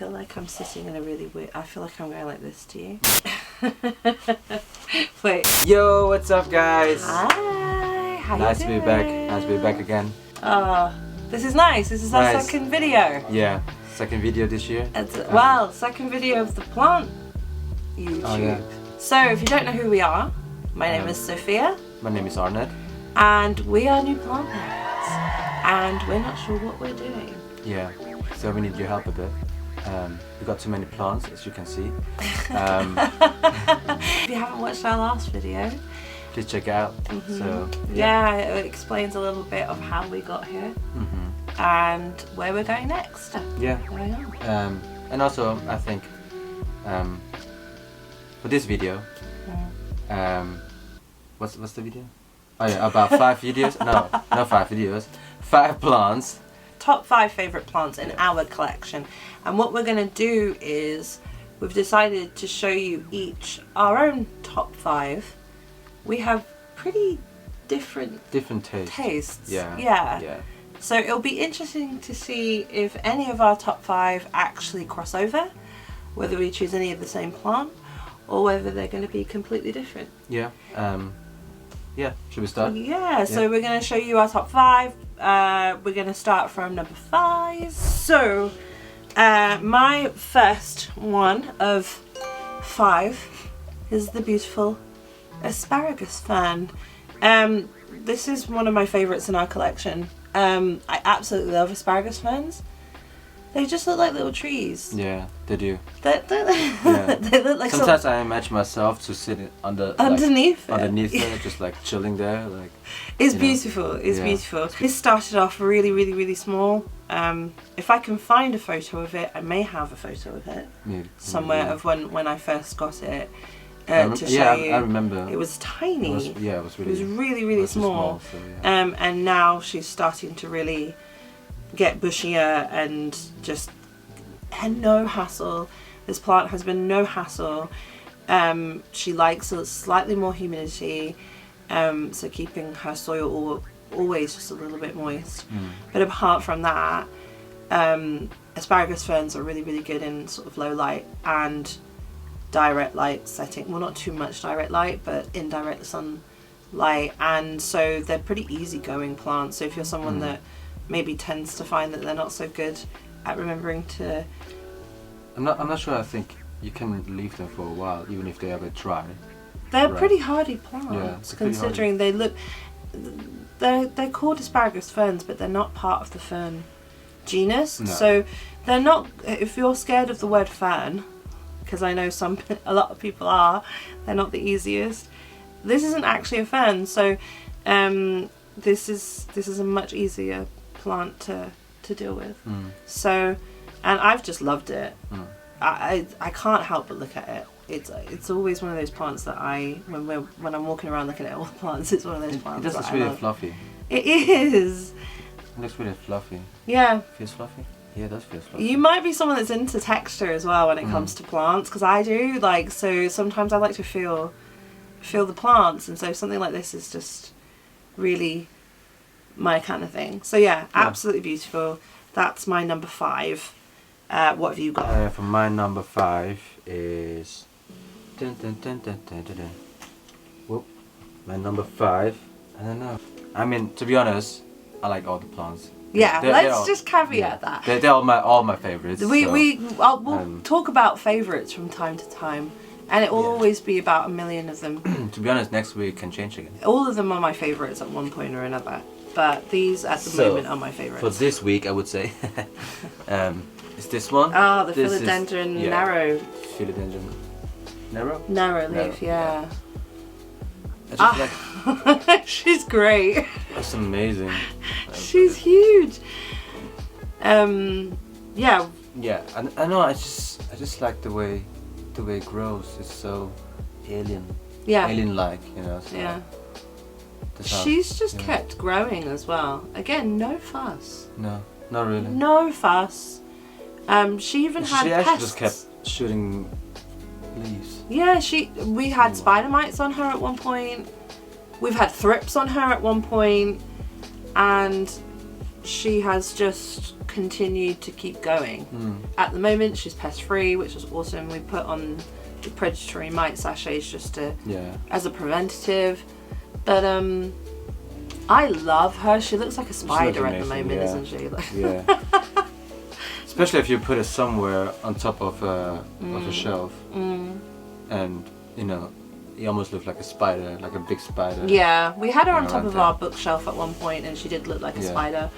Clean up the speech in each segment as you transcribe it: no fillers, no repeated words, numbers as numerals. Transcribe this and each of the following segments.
feel like I'm sitting in a really weird... I feel like I'm going like this, do you? Wait. Yo, what's up, guys? Hi, how Nice you to doing? be back. Nice to be back again. This is nice. This is our second video. Yeah, second video this year. Well, second video of the plant YouTube. Oh, yeah. So, if you don't know who we are, my name is Sophia. My name is Arnat. And we are new plant parents. And we're not sure what we're doing. Yeah, so we need your help a bit. We got too many plants, as you can see. If you haven't watched our last video, please check it out. So yeah, it explains a little bit of how we got here and where we're going next. Yeah. There we are. And also, I think for this video, what's the video? Oh yeah, about 5 videos. No, not 5 videos. 5 plants. Top 5 favourite plants in our collection. And what we're going to do is we've decided to show you each our own top 5. We have pretty different tastes. Yeah. So it'll be interesting to see if any of our top 5 actually cross over, whether we choose any of the same plant or whether they're going to be completely different. Yeah. Yeah, should we start? Yeah, so we're going to show you our top 5. We're going to start from number 5. So, my first one of 5 is the beautiful asparagus fern. This is one of my favourites in our collection. I absolutely love asparagus ferns. They just look like little trees. Yeah, they do. They look like sometimes I imagine myself to sit underneath it, just like chilling there. Like it's beautiful. It's beautiful. This started off really small. If I can find a photo of it, I may have a photo of it somewhere of when I first got it to show you. I remember. It was tiny. It was really small. So, yeah. And now she's starting to really get bushier and just no hassle. This plant has been no hassle. She likes a slightly more humidity, so keeping her soil always just a little bit moist. But apart from that, asparagus ferns are really good in sort of low light and direct light setting. Well, not too much direct light, but indirect sunlight, and so they're pretty easygoing plants. So if you're someone that maybe tends to find that they're not so good at remembering to... I'm not sure. I think you can leave them for a while, even if they ever dry. They're pretty hardy plants, considering they look... They're called asparagus ferns, but they're not part of the fern genus. No. So they're not... If you're scared of the word fern, because I know a lot of people are, they're not the easiest. This isn't actually a fern, so this is a much easier plant to deal with. So, and I've just loved it. I can't help but look at it. It's always one of those plants that when I'm walking around looking at all the plants, it's one of those plants. It looks really fluffy. It is. It looks really fluffy. Yeah. Feels fluffy. Yeah, it does feel fluffy. You might be someone that's into texture as well when it comes to plants, because I do. Like, so sometimes I like to feel the plants, and so something like this is just really my kind of thing. So yeah, absolutely beautiful. That's my number 5. What have you got? For my number 5 is whoop. My number 5, I don't know. I mean, to be honest, I like all the plants. Yeah, let's just caveat that. They're all my favorites. We'll talk about favourites from time to time, and it will always be about a million of them. To be honest, next week can change again. All of them are my favourites at one point or another, but these at the moment are my favourites. For this week, I would say, is this one? Oh, the philodendron narrow. Philodendron narrow? Narrow leaf, yeah. She's great. That's amazing. She's huge. Yeah. Yeah, I know. I just like the way it grows. It's so alien-like, you know. So yeah. She's just kept growing as well. Again, no fuss. No, not really. No fuss. She even had She pests. actually just kept shooting leaves. Yeah, we had spider mites on her at one point. We've had thrips on her at one point, and she has just continued to keep going. At the moment she's pest free, which is awesome. We put on the predatory mite sachets just to as a preventative, but I love her. She looks like a spider at the moment, isn't she? Yeah. Especially if you put it somewhere on top of a shelf, and you know, you almost look like a spider, like a big spider. Yeah, we had her on top of our bookshelf at one point, and she did look like a spider.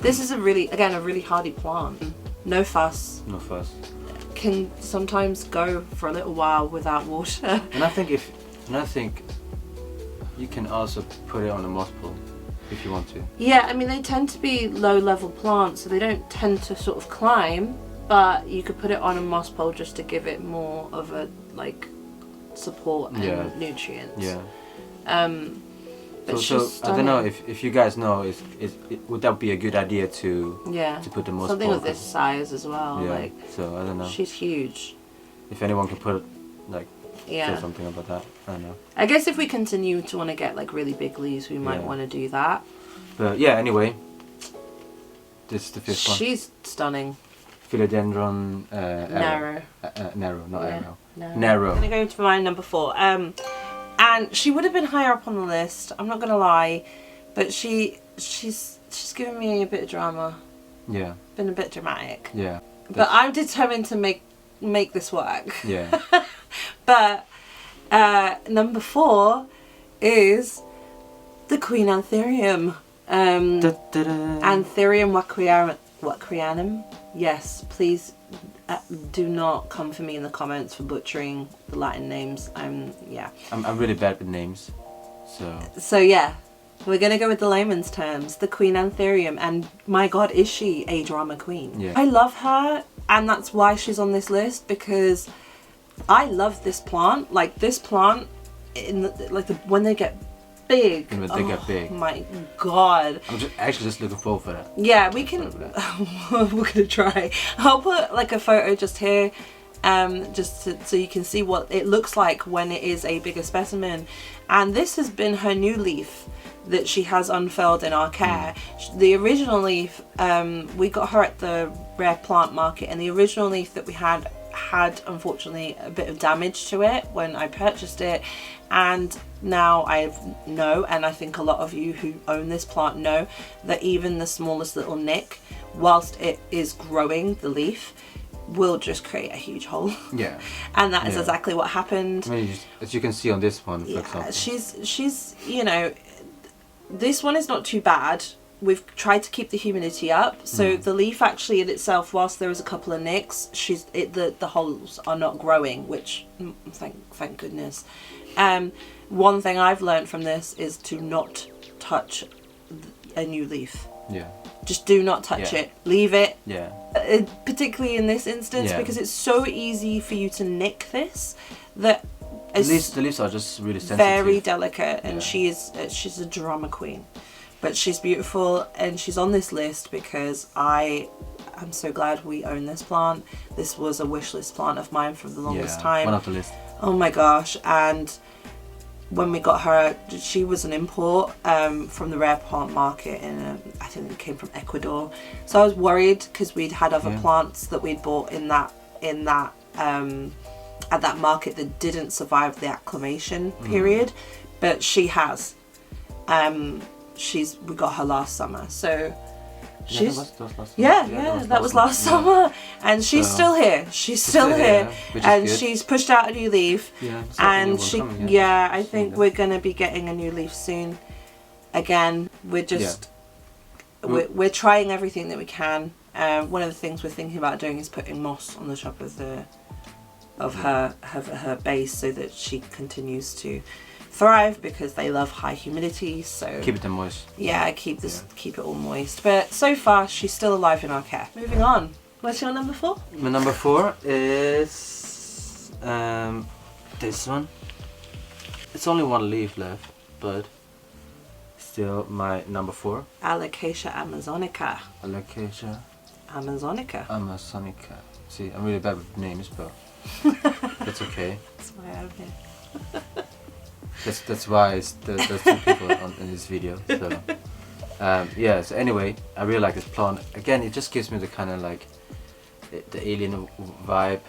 This is a really hardy plant. No fuss. No fuss. Can sometimes go for a little while without water. And I think you can also put it on a moss pole if you want to. Yeah, I mean they tend to be low level plants, so they don't tend to sort of climb, but you could put it on a moss pole just to give it more of a like support and nutrients. Yeah. But so I don't know if you guys know, would that be a good idea to put the moss something pole? of this size as well. Yeah. Like, so I don't know. She's huge. If anyone can put like say something about that, I don't know. I guess if we continue to want to get like really big leaves, we might want to do that. But yeah, anyway, this is the fifth one. She's stunning. Philodendron narrow. Narrow, not arrow. Narrow. I'm gonna go to my number 4. And she would have been higher up on the list, I'm not gonna lie, but she's given me a bit of drama. Yeah. Been a bit dramatic. Yeah. But I'm determined to make this work. Yeah. But number 4 is the Queen Anthurium. Anthurium waquianum. Yes, please do not come for me in the comments for butchering the Latin names. I'm really bad with names, so yeah, we're gonna go with the layman's terms. The Queen Anthurium, and my God, is she a drama queen? Yeah. I love her, and that's why she's on this list, because I love this plant. Like this plant, when they get big. And when they get big. My God. I'm actually just looking forward for that. Yeah, we can. We're gonna try. I'll put like a photo just here, so you can see what it looks like when it is a bigger specimen. And this has been her new leaf that she has unfurled in our care. The original leaf, we got her at the rare plant market, and the original leaf that we had unfortunately a bit of damage to it when I purchased it, and now I know, and I think a lot of you who own this plant know, that even the smallest little nick, whilst it is growing the leaf, will just create a huge hole. Yeah. And that is exactly what happened. I mean, as you can see on this one, for example. She's you know, this one is not too bad. We've tried to keep the humidity up, so the leaf actually in itself, whilst there is a couple of nicks, the holes are not growing, which thank goodness. One thing I've learned from this is to not touch a new leaf. Yeah. Just do not touch it. Leave it. Yeah. Particularly in this instance, because it's so easy for you to nick this. That the leaves are just really sensitive. Very delicate, and she's a drama queen. But she's beautiful, and she's on this list because I'm so glad we own this plant. This was a wish list plant of mine for the longest time. One of the list. Oh my gosh. And when we got her, she was an import from the rare plant market, and I think it came from Ecuador. So I was worried because we'd had other plants that we'd bought at that market that didn't survive the acclimation period, but she has. We got her last summer, so she's that was last summer, and she's still here. She's still here, and she's pushed out a new leaf, and I think we're gonna be getting a new leaf soon. Again, we're just we're trying everything that we can. One of the things we're thinking about doing is putting moss on the top of her base so that she continues to thrive, because they love high humidity, so keep it moist. Yeah, keep it all moist. But so far she's still alive in our care. Moving on. What's your number 4? My number 4 is this one. It's only one leaf left, but still my number 4. Alocasia amazonica. Alocasia amazonica. Amazonica. See, I'm really bad with names, but that's okay. That's why I'm here. That's why there's 2 people in this video. So Yeah, so anyway, I really like this plant. Again, it just gives me the kind of like the alien vibe.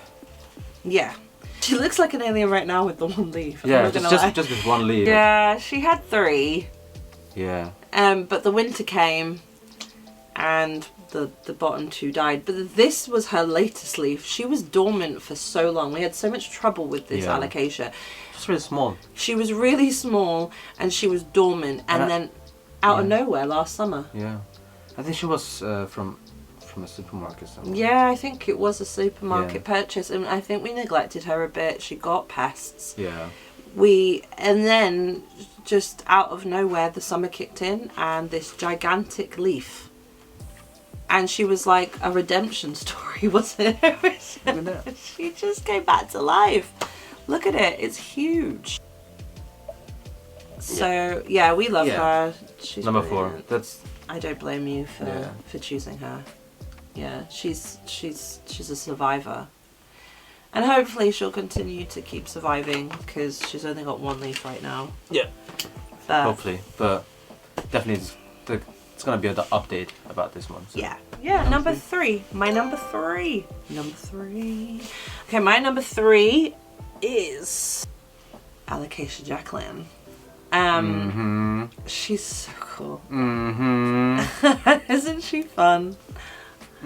Yeah. She looks like an alien right now with the one leaf. Yeah, just with one leaf. Yeah, she had 3. Yeah. But the winter came and the bottom 2 died. But this was her latest leaf. She was dormant for so long. We had so much trouble with this alocasia. Just really small. She was really small and she was dormant, and then out of nowhere last summer. Yeah. I think she was from a supermarket somewhere. Yeah, I think it was a supermarket purchase, and I think we neglected her a bit. She got pests. Yeah. And then just out of nowhere the summer kicked in and this gigantic leaf. And she was like a redemption story, wasn't it? She just came back to life. Look at it, it's huge. So yeah, we love her. She's number brilliant. 4. That's. I don't blame you for choosing her. Yeah, she's a survivor. And hopefully she'll continue to keep surviving because she's only got 1 leaf right now. Yeah. But hopefully, but definitely it's gonna be an update about this one. So. Yeah. Number 3. My number 3. Okay, my number 3 is Alocasia Jacqueline. She's so cool. Isn't she fun?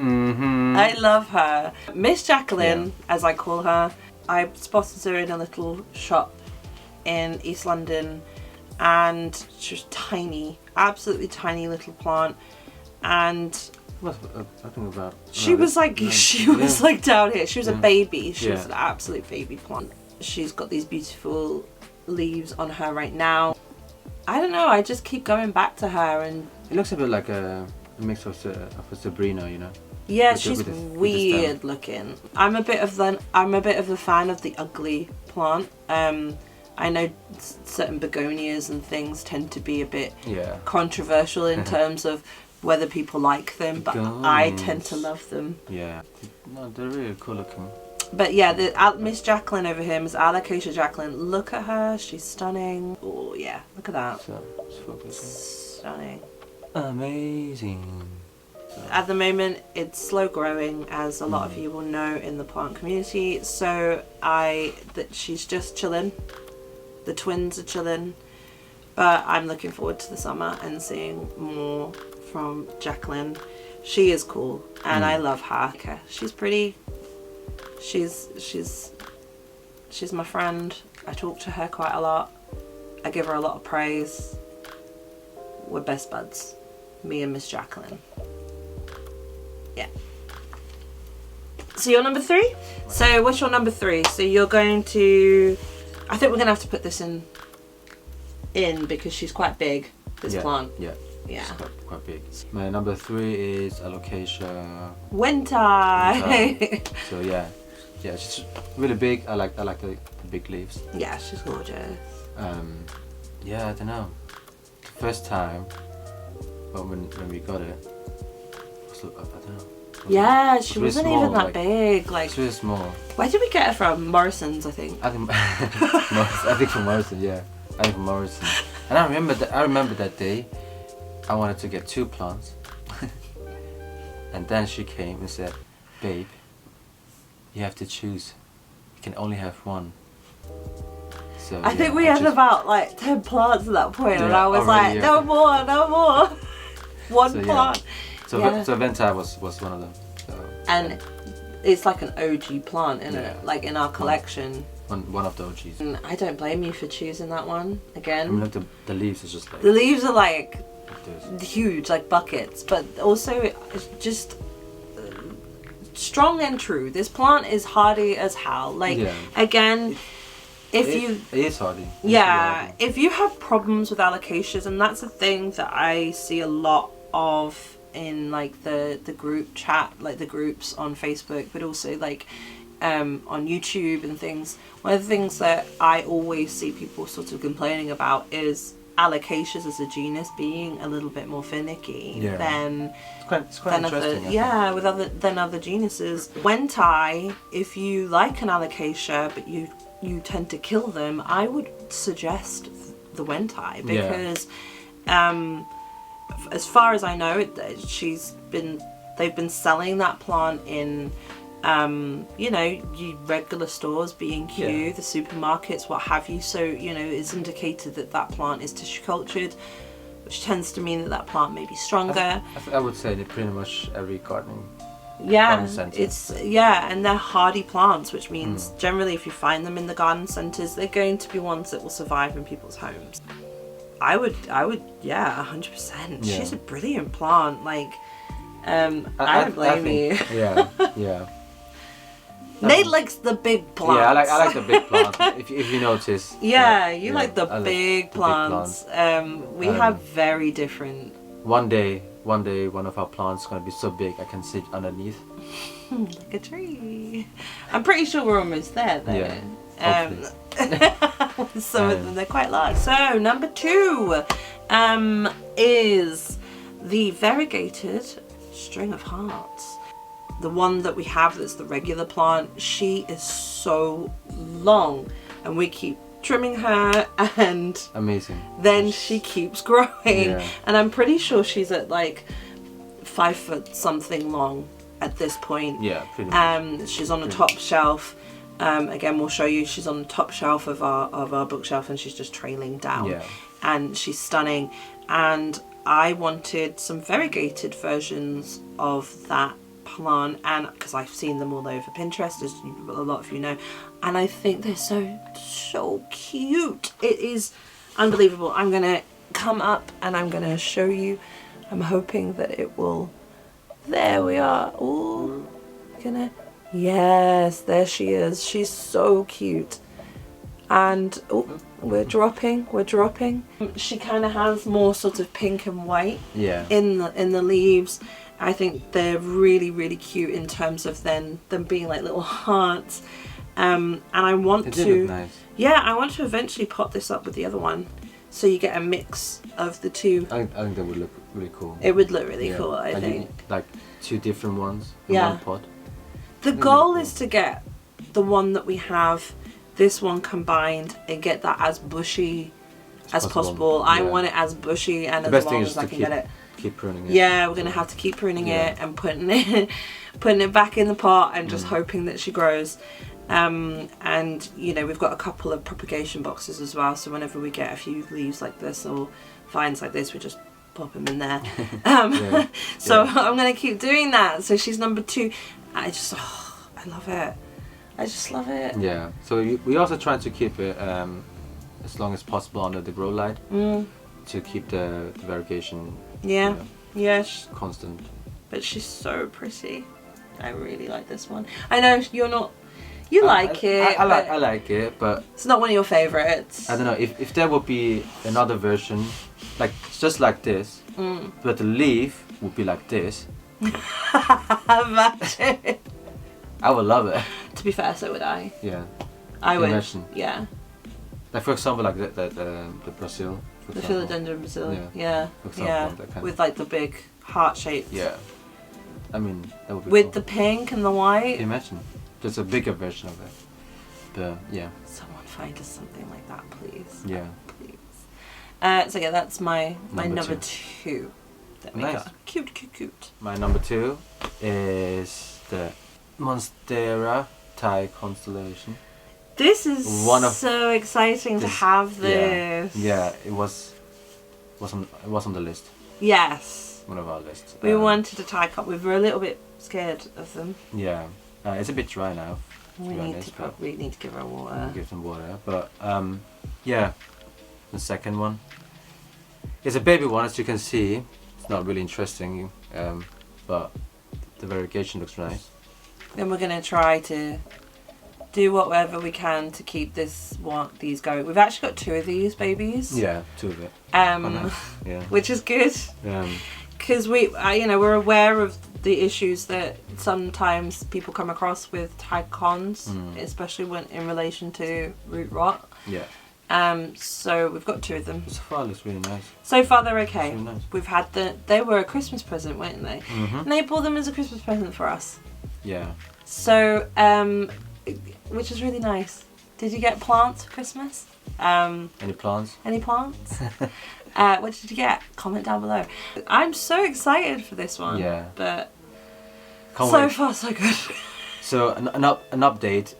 I love her. Miss Jacqueline, as I call her. I spotted her in a little shop in East London, and she was tiny, absolutely tiny little plant, and I think about. She was like down here. She was a baby. She was an absolute baby plant. She's got these beautiful leaves on her right now. I don't know. I just keep going back to her, and it looks a bit like a mix of a Sabrina, you know. Yeah, she's weird looking. I'm a bit of the fan of the ugly plant. I know certain begonias and things tend to be a bit controversial in terms of whether people like them, but I tend to love them. Yeah, no, they're really cool looking. But yeah, Miss Jacqueline over here, Miss Alocasia Jacqueline. Look at her, she's stunning. Oh yeah, look at that. Stunning. Amazing. At the moment, it's slow growing, as a lot of you will know in the plant community. So she's just chilling. The twins are chilling, but I'm looking forward to the summer and seeing more from Jacqueline. She is cool, and I love her. She's pretty. She's my friend. I talk to her quite a lot. I give her a lot of praise. We're best buds, me and Miss Jacqueline. Yeah. So you're number 3? So what's your number 3? So you're going to... I think we're going to have to put this in because she's quite big, this plant. Yeah. It's quite big. My number 3 is Alocasia Winter. So yeah, she's really big. I like the big leaves. Yeah, she's gorgeous. Yeah, I don't know. The first time, but when we got it, I don't know. Yeah, she wasn't really even that big. Like, it's really small. Where did we get her from? Morrison's, I think. I think from Morrison. Yeah, I think from Morrison. And I remember that day. I wanted to get 2 plants, and then she came and said, "Babe, you have to choose. You can only have 1." So I think we had about like 10 plants at that point, and I was like, "No more, 1 plant." So Venti was one of them. So, and it's like an OG plant, isn't it? Like in our collection. One of the OGs. And I don't blame you for choosing that one again. I mean, like the leaves are just like... The leaves are like huge, like buckets, but also just strong and true. This plant is hardy as hell. Like, again, it is hardy. If you have problems with alocasias, and that's a thing that I see a lot of in like the group chat, like the groups on Facebook, but also like on YouTube and things. One of the things that I always see people sort of complaining about is alocasias as a genus being a little bit more finicky than it's quite interesting. Than other genuses. Wenti, if you like an alocasia but you tend to kill them, I would suggest the Wenti because as far as I know, they've been selling that plant in, you know, your regular stores, B&Q, the supermarkets, what have you. So, you know, it's indicated that that plant is tissue cultured, which tends to mean that that plant may be stronger. I would say that pretty much every garden center. And they're hardy plants, which means generally if you find them in the garden centres, they're going to be ones that will survive in people's homes. I would, 100%. Yeah. She's a brilliant plant. Like, I don't blame you. Yeah. Nate likes the big plants. Yeah, I like the big plants. if you notice. You like the big plants. We have very different. One day, one of our plants is gonna be so big I can sit underneath. Like a tree. I'm pretty sure we're almost there, though. Yeah. Some of them, they're quite large. So number 2 is the variegated string of hearts. The one that we have that's the regular plant, she is so long, and we keep trimming her, and amazing. Then she keeps growing, and I'm pretty sure she's at like 5 foot something long at this point. Yeah, pretty much. She's on the top shelf. Again, we'll show you. She's on the top shelf of our bookshelf, and she's just trailing down. Yeah. And she's stunning. And I wanted some variegated versions of that plant, and because I've seen them all over Pinterest, as a lot of you know, and I think they're so cute. It is unbelievable. I'm gonna come up and I'm gonna show you. I'm hoping that it will. There we are. Oh, yes, there she is. She's so cute. And we're dropping. She kind of has more sort of pink and white in the leaves. I think they're really cute in terms of them being like little hearts. And I want to look nice. I want to eventually pot this up with the other one, so you get a mix of the two. I think that would look really cool. It would look really cool, I think. Like 2 different ones in one pot. The goal is to get the one that we have, this one combined, and get that as bushy as possible. I want it as bushy and as long as I can get it. Keep pruning it. Yeah, we're gonna have to keep pruning it and putting it back in the pot and just hoping that she grows. And you know, we've got a couple of propagation boxes as well, so whenever we get a few leaves like this or vines like this, we just pop them in there. So I'm gonna keep doing that. So she's number 2. I love it. I just love it. Yeah. So we also try to keep it as long as possible under the grow light to keep the variegation. Constant. But she's so pretty. I really like this one. I know you're not. You like it. I like it, but it's not one of your favorites. I don't know if there would be another version, like just like this, but the leaf would be like this. Imagine. I would love it. To be fair, so would I. Yeah. I would. Imagine. Yeah. Like for example, like the Brazil. The philodendron Brazil. Yeah. For example, with like the big heart shapes. Yeah. I mean, that would be with cool. the pink and the white. Can you imagine? Just a bigger version of it. But yeah. Someone find us something like that, please. Yeah. Please. So yeah, that's my number 2. That we got. Cute. My number 2 is the Monstera Thai constellation. This is so exciting to have this. Yeah, it was on the list. Yes. One of our lists. We wanted a Thai cup. We were a little bit scared of them. Yeah. It's a bit dry now. We need to give her water. Give some water. But yeah, the second one. It's a baby one, as you can see. It's not really interesting, but the variegation looks nice. Then we're gonna try to do whatever we can to keep these going. We've actually got 2 of these babies. Yeah, 2 of it. Nice. Yeah. Which is good. Because we're aware of the issues that sometimes people come across with Thai cons, especially when in relation to root rot. Yeah. So we've got 2 of them. So far, it looks really nice. So far, they're okay. Really nice. We've had they were a Christmas present, weren't they? And they bought them as a Christmas present for us. Yeah. So, which is really nice. Did you get plants for Christmas? Any plants? Any plants? What did you get? Comment down below. I'm so excited for this one. Yeah. But Can't so wait. far so good. So an update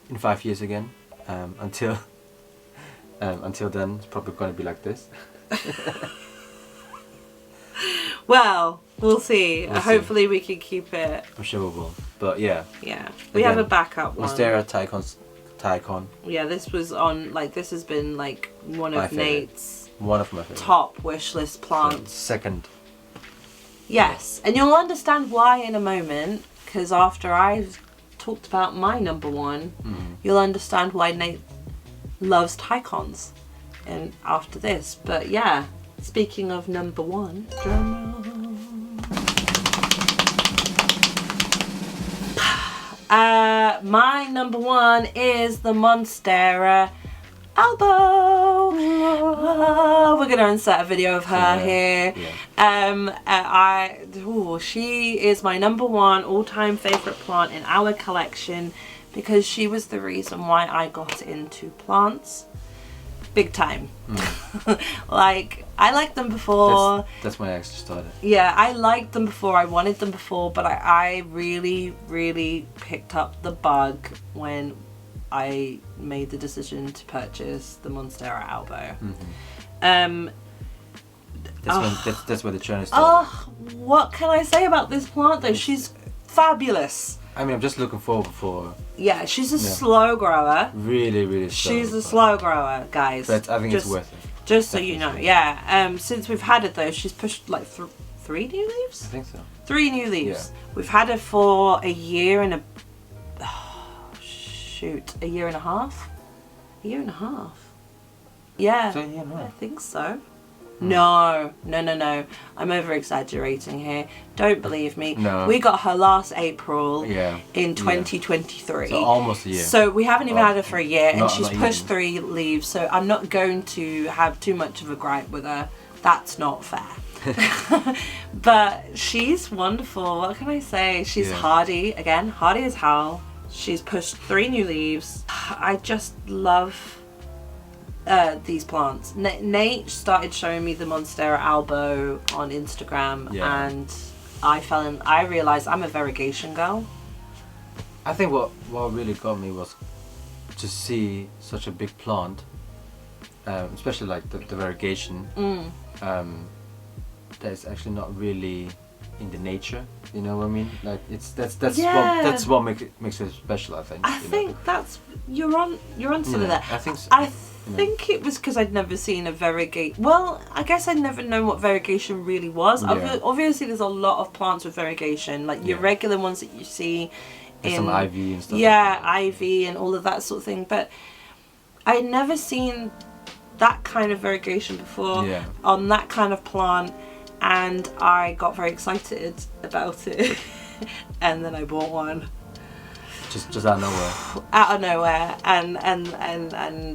in 5 years again. Until then, it's probably going to be like this. Well, we'll see. We'll see. Hopefully we can keep it. I'm sure we will. But yeah. Yeah. We have a backup one. Monstera Tycon. Yeah, this was on, like, this has been like one My of favourite. Nate's One of my favorite. top wish list plants. Second. Yes, and you'll understand why in a moment, because after I've talked about my number one, you'll understand why Nate loves Tycons and after this. But yeah, speaking of number one, my number one is the Monstera Albo. We're gonna insert a video of her here. She is my number one all-time favorite plant in our collection because she was the reason why I got into plants big time. Like, I liked them before. That's when I actually started. Yeah, I liked them before, I wanted them before, but I really picked up the bug when I made the decision to purchase the Monstera Albo. That's where the journey started. Oh, what can I say about this plant though? She's fabulous. I mean, I'm just looking forward for. Yeah, she's a slow grower. Really slow. She's a slow grower, guys. But I think it's worth it. Just so you know, yeah. Since we've had it though, she's pushed like 3 new leaves? I think so. 3 new leaves. Yeah. We've had her for a year and a... a year and a half? A year and a half? Yeah, So, yeah, no. I think so. No. I'm over exaggerating here. Don't believe me. No. We got her last April Yeah. in 2023. So almost a year. So we haven't even had her for a year, and she's not pushed even. 3 leaves. So I'm not going to have too much of a gripe with her. That's not fair. But she's wonderful. What can I say? She's hardy. Again, hardy as hell. She's pushed 3 new leaves. I just love these plants. Nate started showing me the Monstera Albo on Instagram, and I realized I'm a variegation girl. I think what really got me was to see such a big plant, especially like the variegation, that is actually not really in the nature. You know what I mean? Like that's what makes it special. I think. I think that's you're onto that. I think so. I think it was because I'd never seen a variegate. Well, I guess I'd never known what variegation really was. Yeah. Obviously, there's a lot of plants with variegation, like your regular ones that you see. There's some IV and stuff. Yeah, like IV and all of that sort of thing. But I'd never seen that kind of variegation before on that kind of plant, and I got very excited about it. And then I bought one. Just out of nowhere. Out of nowhere, and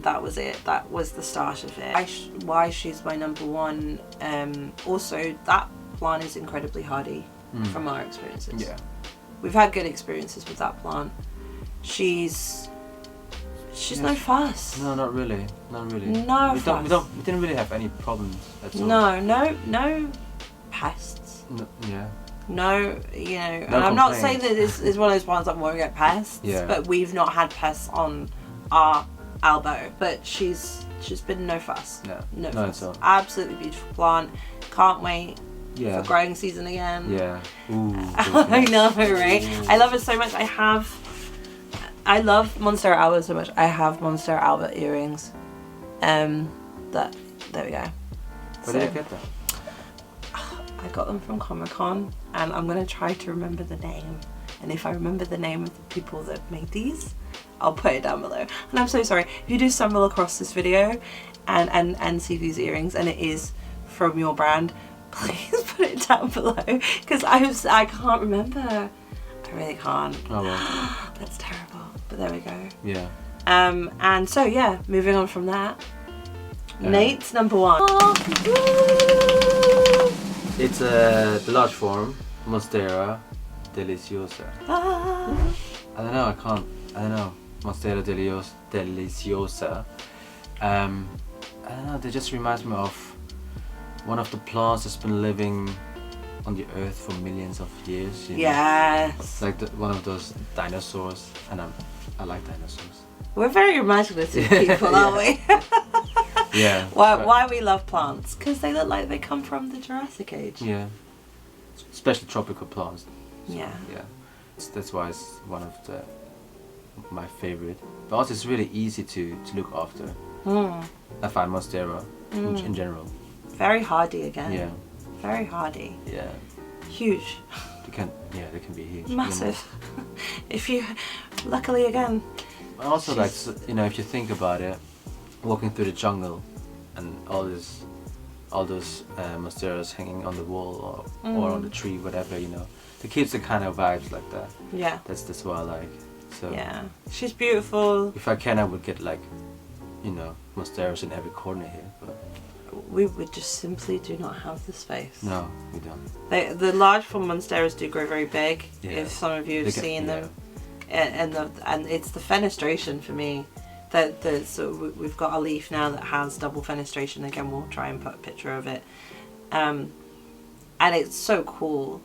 that was it. That was the start of it. Why she's my number one. Also, that plant is incredibly hardy from our experiences. Yeah. We've had good experiences with that plant. She's no fuss. No, not really. Not really. No we fuss. We didn't really have any problems at all. No pests. No, yeah. No, you know, and I'm not saying that this is one of those plants that won't get pests, but we've not had pests on our Albo. But she's been no fuss. No fuss. At all. Absolutely beautiful plant. Can't wait for growing season again. Yeah. Ooh. I know, right? I love it so much. I love Monstera Alba so much. I have Monstera Alba earrings. There we go. Where did you get that? I got them from Comic-Con, and I'm going to try to remember the name. And if I remember the name of the people that made these, I'll put it down below. And I'm so sorry, if you do stumble across this video and see these earrings and it is from your brand, please put it down below, because I can't remember. I really can't. Oh well. That's terrible, but there we go. Yeah. And so yeah, moving on from that, Nate's number one. It's the large form, Monstera Deliciosa. I don't know, I don't know. Monstera deliciosa. I don't know, they just reminds me of one of the plants that's been living on the earth for millions of years. You know? Yes. Like one of those dinosaurs, and I like dinosaurs. We're very imaginative people, aren't we? Yeah. Why we love plants? Because they look like they come from the Jurassic Age. Yeah. Especially tropical plants. So, Yeah. Yeah. That's why it's one of my favorite. But also it's really easy to look after. I find Monstera in general. Very hardy again. Yeah. Very hardy. Yeah. Huge. They can be huge. Massive. If you, luckily again. Also, like, you know, if you think about it, walking through the jungle and all those monsteras hanging on the wall or on the tree, whatever, you know, it keeps the kind of vibes like that. Yeah. That's what I like. So yeah, she's beautiful. If I can, I would get like, you know, monsteras in every corner here, but we would just simply do not have the space. No, we don't. The large form monsteras do grow very big. Yeah. If some of you have seen them, and it's the fenestration for me. So we've got a leaf now that has double fenestration. Again, we'll try and put a picture of it. And it's so cool.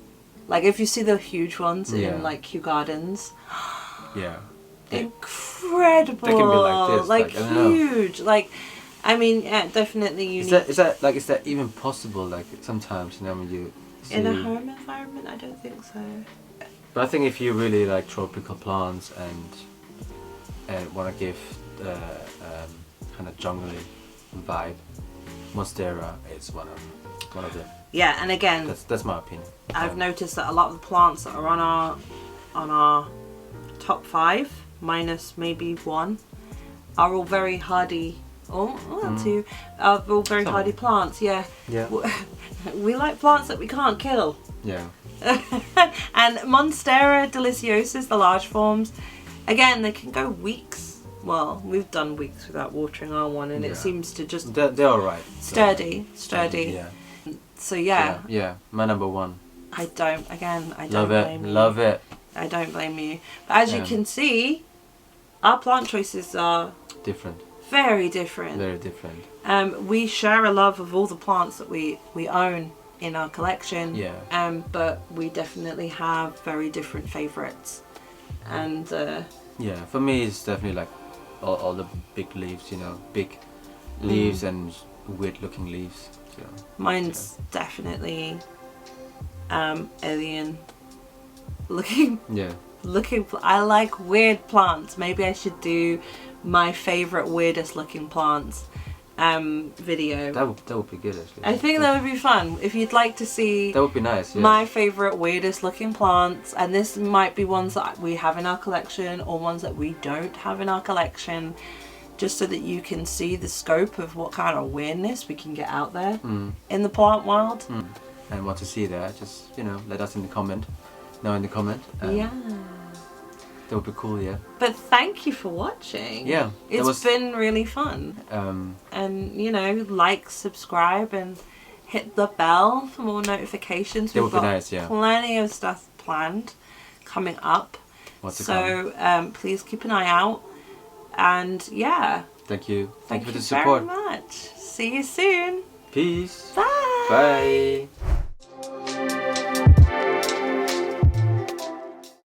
Like if you see the huge ones in like Kew Gardens. Yeah. Incredible. They can be like this, like huge. Like, I mean, yeah, definitely unique. Is that even possible? Like sometimes, you know, when you see in a home environment, I don't think so. But I think if you really like tropical plants and want to give kind of jungly vibe, Monstera is one of them. Yeah, and again, that's my opinion. I've noticed that a lot of the plants that are on our top 5, minus maybe 1, are all very hardy. Two are all very hardy plants. Yeah. Yeah. We like plants that we can't kill. Yeah. And Monstera deliciosa, the large forms, again, they can go weeks. Well, we've done weeks without watering our one, and it seems to just they're all right. Sturdy. Yeah. So yeah. Yeah, my number 1. I don't blame you. Love it. I don't blame you. But as you can see, our plant choices are different. Very different. Very different. We share a love of all the plants that we own in our collection. Yeah. But we definitely have very different favourites. And yeah, for me it's definitely like all the big leaves, you know, big leaves and weird looking leaves. So, mine's definitely alien looking. Yeah. I like weird plants. Maybe I should do my favourite weirdest looking plants video. That would be good actually. I think that would be fun. If you'd like to see that would be nice. Yeah. My favourite weirdest looking plants, and this might be ones that we have in our collection or ones that we don't have in our collection, just so that you can see the scope of what kind of weirdness we can get out there in the plant world. And want to see that, just, you know, let us in the comment. Know in the comment. Yeah. That would be cool, yeah. But thank you for watching. Yeah. It's been really fun. And, you know, like, subscribe, and hit the bell for more notifications. That would be nice, yeah. Plenty of stuff planned coming up. Please keep an eye out. And, yeah. Thank you. Thank you for the support. very much. See you soon. Peace. Bye. Bye.